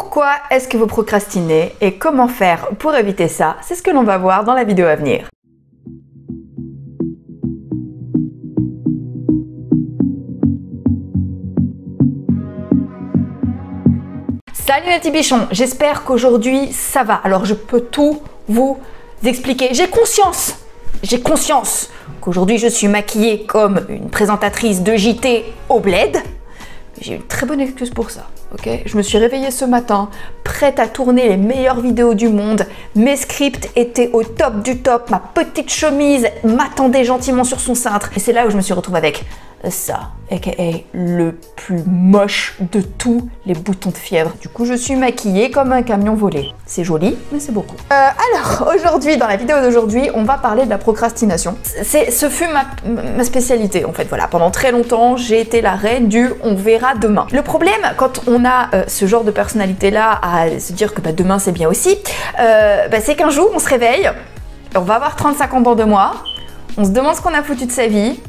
Pourquoi est-ce que vous procrastinez et comment faire pour éviter ça? C'est ce que l'on va voir dans la vidéo à venir. Salut les petits bichons, j'espère qu'aujourd'hui ça va. Alors je peux tout vous expliquer. J'ai conscience qu'aujourd'hui je suis maquillée comme une présentatrice de JT au bled. J'ai une très bonne excuse pour ça, ok? Je me suis réveillée ce matin, prête à tourner les meilleures vidéos du monde. Mes scripts étaient au top du top, ma petite chemise m'attendait gentiment sur son cintre. Et c'est là où je me suis retrouvée avec ça, aka le plus moche de tous les boutons de fièvre. Du coup, je suis maquillée comme un camion volé. C'est joli, mais c'est beaucoup. Alors, aujourd'hui, dans la vidéo d'aujourd'hui, on va parler de la procrastination. Ce fut ma spécialité, en fait. Voilà, pendant très longtemps, j'ai été la reine du « on verra demain ». Le problème, quand on a ce genre de personnalité-là, à se dire que demain, c'est bien aussi, c'est qu'un jour, on se réveille, on va avoir 35 ans dans 2 mois, on se demande ce qu'on a foutu de sa vie,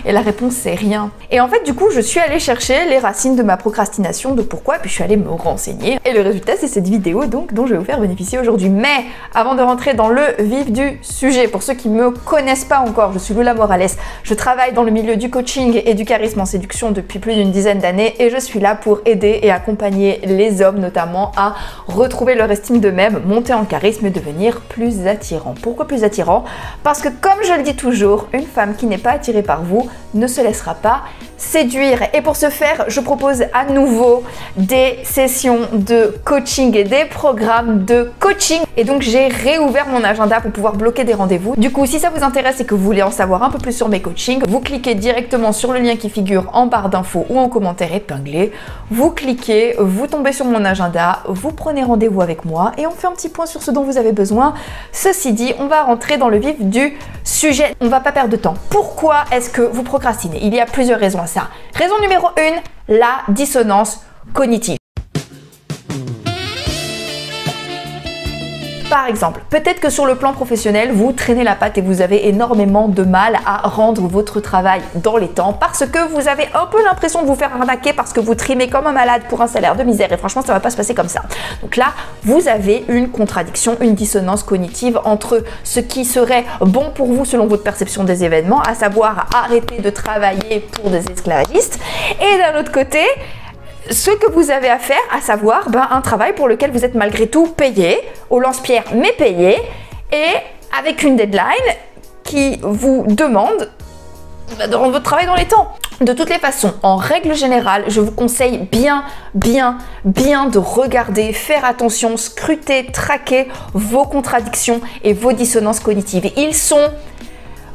et la réponse c'est rien. Et en fait du coup je suis allée chercher les racines de ma procrastination, de pourquoi, et puis je suis allée me renseigner. Et le résultat c'est cette vidéo donc dont je vais vous faire bénéficier aujourd'hui. Mais avant de rentrer dans le vif du sujet, pour ceux qui ne me connaissent pas encore, je suis Lula Morales. Je travaille dans le milieu du coaching et du charisme en séduction depuis plus d'une dizaine d'années et je suis là pour aider et accompagner les hommes notamment à retrouver leur estime d'eux-mêmes, monter en charisme et devenir plus attirant. Pourquoi plus attirant? Parce que comme je le dis toujours, une femme qui n'est pas attirée par vous ne se laissera pas séduire. Et pour ce faire, je propose à nouveau des sessions de coaching et des programmes de coaching. Et donc j'ai réouvert mon agenda pour pouvoir bloquer des rendez-vous. Du coup, si ça vous intéresse et que vous voulez en savoir un peu plus sur mes coachings, vous cliquez directement sur le lien qui figure en barre d'infos ou en commentaire épinglé. Vous cliquez, vous tombez sur mon agenda, vous prenez rendez-vous avec moi et on fait un petit point sur ce dont vous avez besoin. Ceci dit, on va rentrer dans le vif du sujet. On va pas perdre de temps. Pourquoi est-ce que vous procrastinez? Il y a plusieurs raisons à ça. Raison numéro 1, la dissonance cognitive. Par exemple, peut-être que sur le plan professionnel, vous traînez la patte et vous avez énormément de mal à rendre votre travail dans les temps parce que vous avez un peu l'impression de vous faire arnaquer parce que vous trimez comme un malade pour un salaire de misère et franchement, ça va pas se passer comme ça. Donc là, vous avez une contradiction, une dissonance cognitive entre ce qui serait bon pour vous selon votre perception des événements, à savoir arrêter de travailler pour des esclavagistes, et d'un autre côté, ce que vous avez à faire, à savoir un travail pour lequel vous êtes malgré tout payé, au lance-pierre mais payé, et avec une deadline qui vous demande de rendre votre travail dans les temps. De toutes les façons, en règle générale, je vous conseille bien de regarder, faire attention, scruter, traquer vos contradictions et vos dissonances cognitives. Ils sont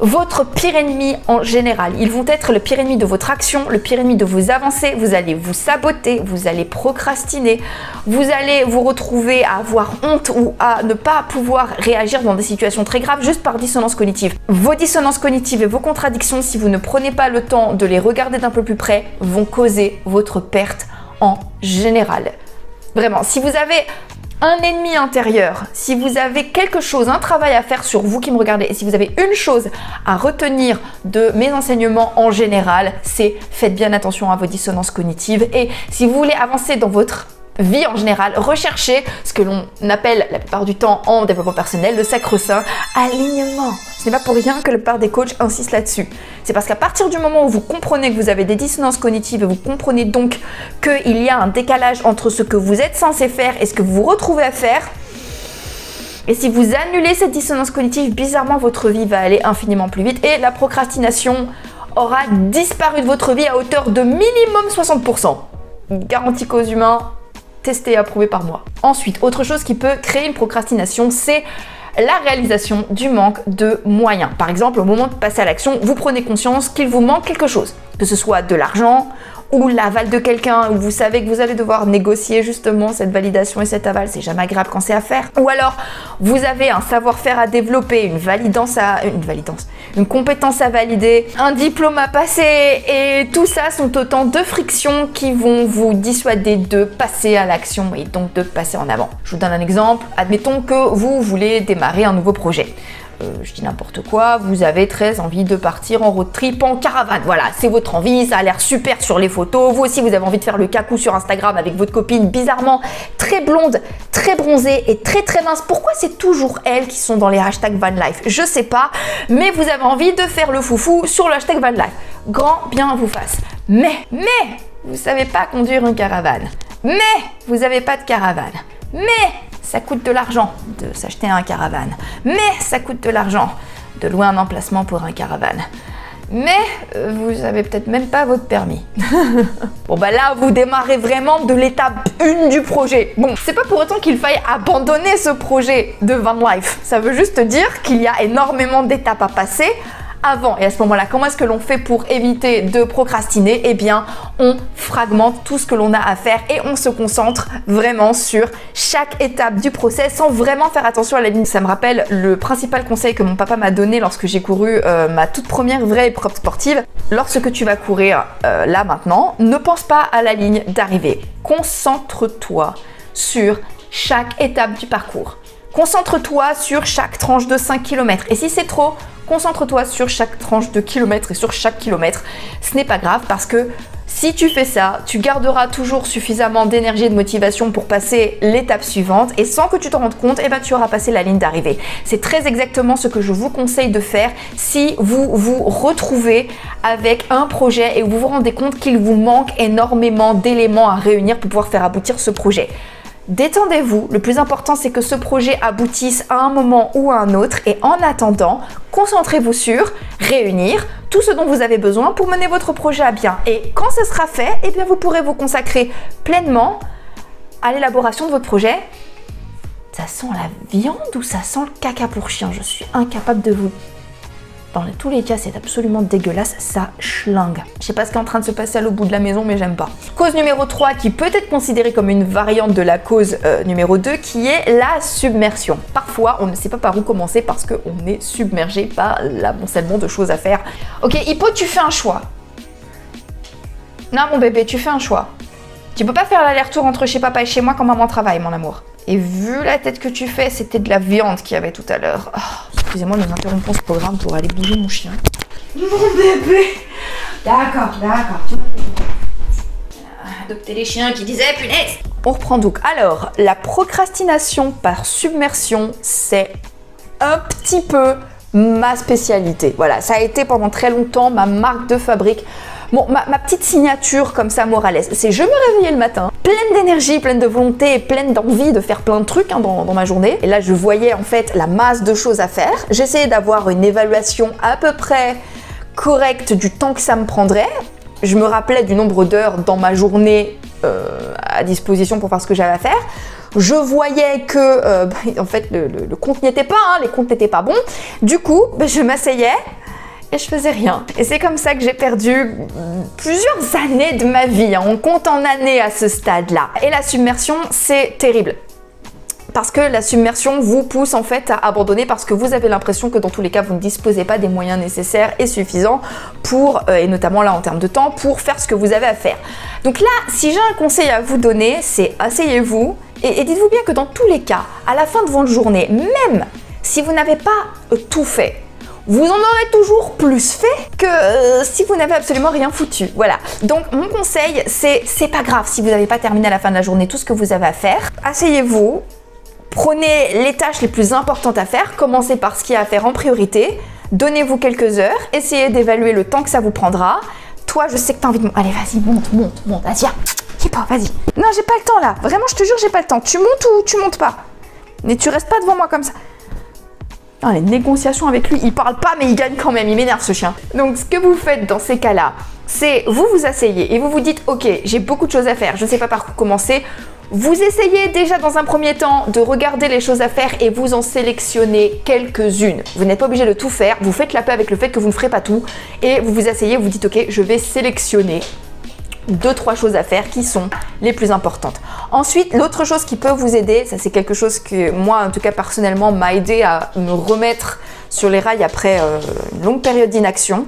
votre pire ennemi en général. Ils vont être le pire ennemi de votre action, le pire ennemi de vos avancées. Vous allez vous saboter, vous allez procrastiner, vous allez vous retrouver à avoir honte ou à ne pas pouvoir réagir dans des situations très graves juste par dissonance cognitive. Vos dissonances cognitives et vos contradictions, si vous ne prenez pas le temps de les regarder d'un peu plus près, vont causer votre perte en général. Vraiment, si vous avez un ennemi intérieur, si vous avez quelque chose, un travail à faire sur vous qui me regardez, et si vous avez une chose à retenir de mes enseignements en général, c'est faites bien attention à vos dissonances cognitives. Et si vous voulez avancer dans votre vie en général, recherchez ce que l'on appelle la plupart du temps en développement personnel le sacro-saint alignement. Ce n'est pas pour rien que la plupart des coachs insistent là-dessus. C'est parce qu'à partir du moment où vous comprenez que vous avez des dissonances cognitives et vous comprenez donc qu'il y a un décalage entre ce que vous êtes censé faire et ce que vous vous retrouvez à faire, et si vous annulez cette dissonance cognitive, bizarrement votre vie va aller infiniment plus vite et la procrastination aura disparu de votre vie à hauteur de minimum 60%. Garantie cause humain, testé et approuvé par moi. Ensuite, autre chose qui peut créer une procrastination, c'est la réalisation du manque de moyens. Par exemple, au moment de passer à l'action, vous prenez conscience qu'il vous manque quelque chose, que ce soit de l'argent ou l'aval de quelqu'un, où vous savez que vous allez devoir négocier justement cette validation et cet aval, c'est jamais agréable quand c'est à faire. Ou alors, vous avez un savoir-faire à développer, une compétence à valider, un diplôme à passer, et tout ça sont autant de frictions qui vont vous dissuader de passer à l'action et donc de passer en avant. Je vous donne un exemple. Admettons que vous voulez démarrer un nouveau projet. je dis n'importe quoi, vous avez très envie de partir en road trip en caravane. Voilà, c'est votre envie, ça a l'air super sur les photos. Vous aussi, vous avez envie de faire le cacou sur Instagram avec votre copine, bizarrement très blonde, très bronzée et très très mince. Pourquoi c'est toujours elles qui sont dans les hashtags van life? Je sais pas, mais vous avez envie de faire le foufou sur le hashtag van life. Grand bien vous fasse. Mais, vous savez pas conduire une caravane. Mais, vous n'avez pas de caravane. Mais, ça coûte de l'argent de s'acheter un caravane. Mais ça coûte de l'argent de louer un emplacement pour un caravane. Mais vous avez peut-être même pas votre permis. Bon bah là, vous démarrez vraiment de l'étape 1 du projet. Bon, c'est pas pour autant qu'il faille abandonner ce projet de van life. Ça veut juste dire qu'il y a énormément d'étapes à passer avant. Et à ce moment-là, comment est-ce que l'on fait pour éviter de procrastiner? Eh bien, on fragmente tout ce que l'on a à faire et on se concentre vraiment sur chaque étape du process sans vraiment faire attention à la ligne. Ça me rappelle le principal conseil que mon papa m'a donné lorsque j'ai couru ma toute première vraie épreuve sportive. Lorsque tu vas courir là maintenant, ne pense pas à la ligne d'arrivée. Concentre-toi sur chaque étape du parcours. Concentre-toi sur chaque tranche de 5 km. Et si c'est trop, concentre-toi sur chaque tranche de kilomètre et sur chaque kilomètre. Ce n'est pas grave parce que si tu fais ça, tu garderas toujours suffisamment d'énergie et de motivation pour passer l'étape suivante et sans que tu t'en rendes compte, eh ben, tu auras passé la ligne d'arrivée. C'est très exactement ce que je vous conseille de faire si vous vous retrouvez avec un projet et vous vous rendez compte qu'il vous manque énormément d'éléments à réunir pour pouvoir faire aboutir ce projet. Détendez-vous, le plus important c'est que ce projet aboutisse à un moment ou à un autre et en attendant, concentrez-vous sur réunir tout ce dont vous avez besoin pour mener votre projet à bien. Et quand ce sera fait, eh bien vous pourrez vous consacrer pleinement à l'élaboration de votre projet. Ça sent la viande ou ça sent le caca pour chien? Je suis incapable de vous... Dans tous les cas, c'est absolument dégueulasse, ça schlingue. Je sais pas ce qui est en train de se passer à l'autre bout de la maison, mais j'aime pas. Cause numéro 3, qui peut être considérée comme une variante de la cause numéro 2, qui est la submersion. Parfois, on ne sait pas par où commencer parce qu'on est submergé par l'amoncellement de choses à faire. Ok, Hippo, tu fais un choix. Non, mon bébé, tu fais un choix. Tu peux pas faire l'aller-retour entre chez papa et chez moi quand maman travaille, mon amour. Et vu la tête que tu fais, c'était de la viande qu'il y avait tout à l'heure. Oh, excusez-moi, nous interrompons ce programme pour aller bouger mon chien. Mon bébé. D'accord. Adopter les chiens qui disaient punaise. On reprend donc. Alors, la procrastination par submersion, c'est un petit peu ma spécialité. Voilà, ça a été pendant très longtemps ma marque de fabrique. Bon, ma petite signature comme ça, Morales, c'est je me réveillais le matin, pleine d'énergie, pleine de volonté et pleine d'envie de faire plein de trucs dans ma journée. Et là, je voyais en fait la masse de choses à faire. J'essayais d'avoir une évaluation à peu près correcte du temps que ça me prendrait. Je me rappelais du nombre d'heures dans ma journée à disposition pour faire ce que j'avais à faire. Je voyais que en fait le compte n'y était pas, hein, les comptes n'étaient pas bons. Du coup, je m'asseyais et je faisais rien. Et c'est comme ça que j'ai perdu plusieurs années de ma vie. Hein. On compte en années à ce stade-là. Et la submersion, c'est terrible. Parce que la submersion vous pousse en fait à abandonner parce que vous avez l'impression que dans tous les cas, vous ne disposez pas des moyens nécessaires et suffisants pour, et notamment là en termes de temps, pour faire ce que vous avez à faire. Donc là, si j'ai un conseil à vous donner, c'est asseyez-vous et dites-vous bien que dans tous les cas, à la fin de votre journée, même si vous n'avez pas tout fait, vous en aurez toujours plus fait que si vous n'avez absolument rien foutu. Voilà. Donc mon conseil, c'est pas grave si vous n'avez pas terminé à la fin de la journée tout ce que vous avez à faire. Asseyez-vous, prenez les tâches les plus importantes à faire, commencez par ce qu'il y a à faire en priorité, donnez-vous quelques heures, essayez d'évaluer le temps que ça vous prendra. Toi, je sais que tu as envie de... Allez, vas-y, monte, vas-y, vas-y. Non, j'ai pas le temps là. Vraiment, je te jure, j'ai pas le temps. Tu montes ou tu montes pas? Mais tu restes pas devant moi comme ça. Non, les négociations avec lui, il parle pas mais il gagne quand même, il m'énerve ce chien. Donc ce que vous faites dans ces cas-là, c'est vous vous asseyez et vous vous dites ok, j'ai beaucoup de choses à faire, je ne sais pas par où commencer. Vous essayez déjà dans un premier temps de regarder les choses à faire et vous en sélectionnez quelques-unes. Vous n'êtes pas obligé de tout faire, vous faites la paix avec le fait que vous ne ferez pas tout et vous vous asseyez, vous dites ok, je vais sélectionner 2-3 choses à faire qui sont les plus importantes. Ensuite, l'autre chose qui peut vous aider, ça c'est quelque chose que moi en tout cas personnellement m'a aidé à me remettre sur les rails après une longue période d'inaction,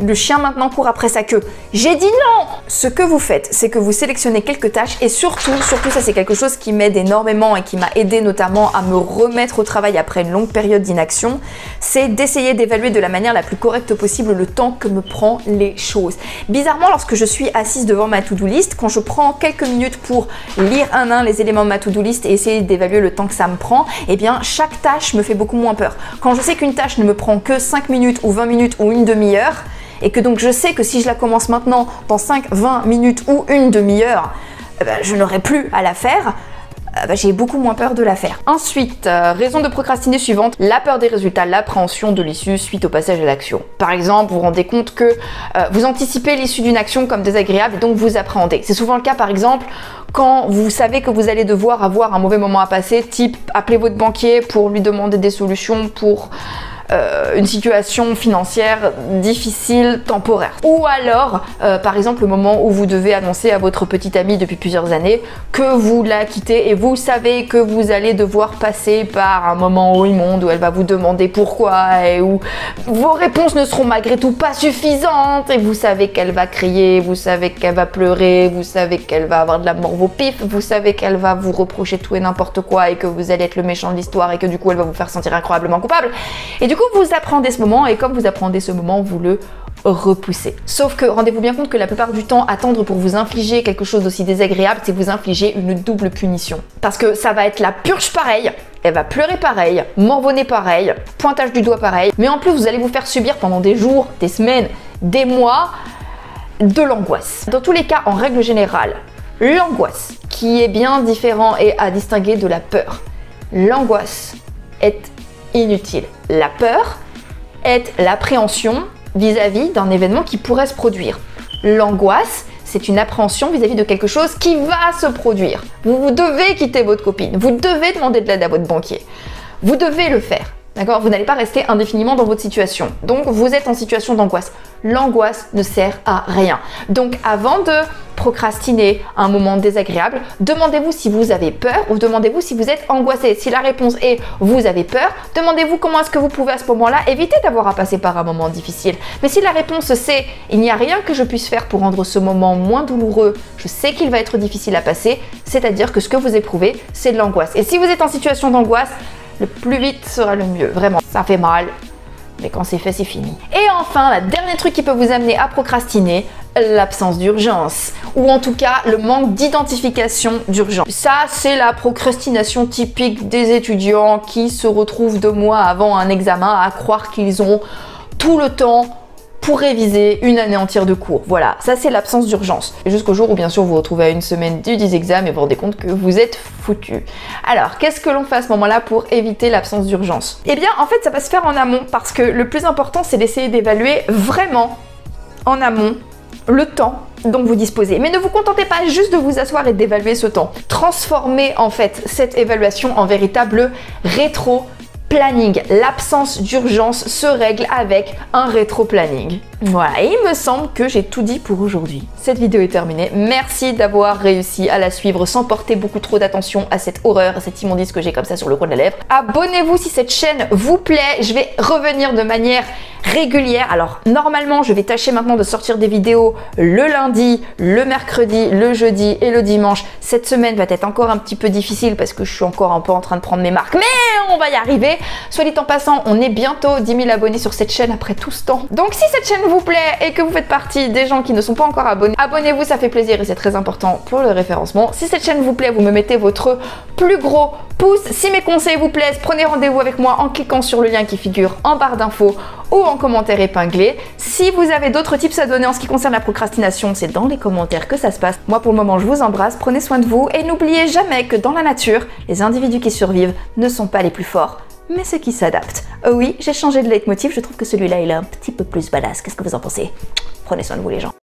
le chien maintenant court après sa queue. J'ai dit non! Ce que vous faites, c'est que vous sélectionnez quelques tâches et surtout ça c'est quelque chose qui m'aide énormément et qui m'a aidé notamment à me remettre au travail après une longue période d'inaction, c'est d'essayer d'évaluer de la manière la plus correcte possible le temps que me prend les choses. Bizarrement, lorsque je suis assise devant ma to-do list, quand je prends quelques minutes pour lire un à un les éléments de ma to-do list et essayer d'évaluer le temps que ça me prend, eh bien chaque tâche me fait beaucoup moins peur. Quand je sais qu'une tâche ne me prend que 5 minutes ou 20 minutes ou une demi-heure, et que donc je sais que si je la commence maintenant dans 5, 20 minutes ou une demi-heure, je n'aurai plus à la faire, j'ai beaucoup moins peur de la faire. Ensuite, raison de procrastiner suivante, la peur des résultats, l'appréhension de l'issue suite au passage à l'action. Par exemple, vous vous rendez compte que vous anticipez l'issue d'une action comme désagréable et donc vous appréhendez. C'est souvent le cas par exemple quand vous savez que vous allez devoir avoir un mauvais moment à passer, type appeler votre banquier pour lui demander des solutions pour une situation financière difficile, temporaire. Ou alors, par exemple, le moment où vous devez annoncer à votre petite amie depuis plusieurs années que vous la quittez et vous savez que vous allez devoir passer par un moment immonde où elle va vous demander pourquoi et où vos réponses ne seront malgré tout pas suffisantes et vous savez qu'elle va crier, vous savez qu'elle va pleurer, vous savez qu'elle va avoir de la morve au pif, vous savez qu'elle va vous reprocher tout et n'importe quoi et que vous allez être le méchant de l'histoire et que du coup elle va vous faire sentir incroyablement coupable. Et du coup, vous appréhendez ce moment et comme vous appréhendez ce moment, vous le repoussez. Sauf que rendez-vous bien compte que la plupart du temps, attendre pour vous infliger quelque chose d'aussi désagréable, c'est vous infliger une double punition. Parce que ça va être la purge pareil, elle va pleurer pareil, morvonner pareil, pointage du doigt pareil, mais en plus vous allez vous faire subir pendant des jours, des semaines, des mois, de l'angoisse. Dans tous les cas, en règle générale, l'angoisse, qui est bien différent et à distinguer de la peur, l'angoisse est inutile. La peur est l'appréhension vis-à-vis d'un événement qui pourrait se produire. L'angoisse, c'est une appréhension vis-à-vis de quelque chose qui va se produire. Vous devez quitter votre copine, vous devez demander de l'aide à votre banquier. Vous devez le faire. D'accord? Vous n'allez pas rester indéfiniment dans votre situation. Donc, vous êtes en situation d'angoisse. L'angoisse ne sert à rien. Donc, avant de procrastiner un moment désagréable, demandez-vous si vous avez peur ou demandez-vous si vous êtes angoissé. Si la réponse est vous avez peur, demandez-vous comment est-ce que vous pouvez à ce moment-là éviter d'avoir à passer par un moment difficile. Mais si la réponse c'est il n'y a rien que je puisse faire pour rendre ce moment moins douloureux, je sais qu'il va être difficile à passer, c'est-à-dire que ce que vous éprouvez, c'est de l'angoisse. Et si vous êtes en situation d'angoisse, le plus vite sera le mieux. Vraiment, ça fait mal, mais quand c'est fait, c'est fini. Et enfin, le dernier truc qui peut vous amener à procrastiner, l'absence d'urgence. Ou en tout cas, le manque d'identification d'urgence. Ça, c'est la procrastination typique des étudiants qui se retrouvent 2 mois avant un examen à croire qu'ils ont tout le temps pour réviser une année entière de cours. Voilà, ça c'est l'absence d'urgence. Jusqu'au jour où bien sûr vous vous retrouvez à une semaine du 10 examens et vous vous rendez compte que vous êtes foutu. Alors, qu'est-ce que l'on fait à ce moment-là pour éviter l'absence d'urgence? Eh bien, en fait, ça va se faire en amont parce que le plus important, c'est d'essayer d'évaluer vraiment en amont le temps dont vous disposez. Mais ne vous contentez pas juste de vous asseoir et d'évaluer ce temps. Transformez en fait cette évaluation en véritable rétro-planning. L'absence d'urgence se règle avec un rétro-planning. Voilà, et il me semble que j'ai tout dit pour aujourd'hui. Cette vidéo est terminée. Merci d'avoir réussi à la suivre sans porter beaucoup trop d'attention à cette horreur, à cette immondice que j'ai comme ça sur le coin de la lèvre. Abonnez-vous si cette chaîne vous plaît. Je vais revenir de manière régulière. Alors, normalement, je vais tâcher maintenant de sortir des vidéos le lundi, le mercredi, le jeudi et le dimanche. Cette semaine va être encore un petit peu difficile parce que je suis encore un peu en train de prendre mes marques, mais on va y arriver. Soit dit en passant, on est bientôt 10 000 abonnés sur cette chaîne après tout ce temps. Donc, si cette chaîne vous plaît et que vous faites partie des gens qui ne sont pas encore abonnés, abonnez-vous, ça fait plaisir et c'est très important pour le référencement. Si cette chaîne vous plaît, vous me mettez votre plus gros pouce. Si mes conseils vous plaisent, prenez rendez-vous avec moi en cliquant sur le lien qui figure en barre d'infos ou en commentaire épinglé. Si vous avez d'autres tips à donner en ce qui concerne la procrastination, c'est dans les commentaires que ça se passe. Moi pour le moment, je vous embrasse, prenez soin de vous et n'oubliez jamais que dans la nature, les individus qui survivent ne sont pas les plus forts, mais ceux qui s'adaptent. Oh oui, j'ai changé de leitmotiv, je trouve que celui-là il est un petit peu plus badass. Qu'est-ce que vous en pensez? Prenez soin de vous les gens.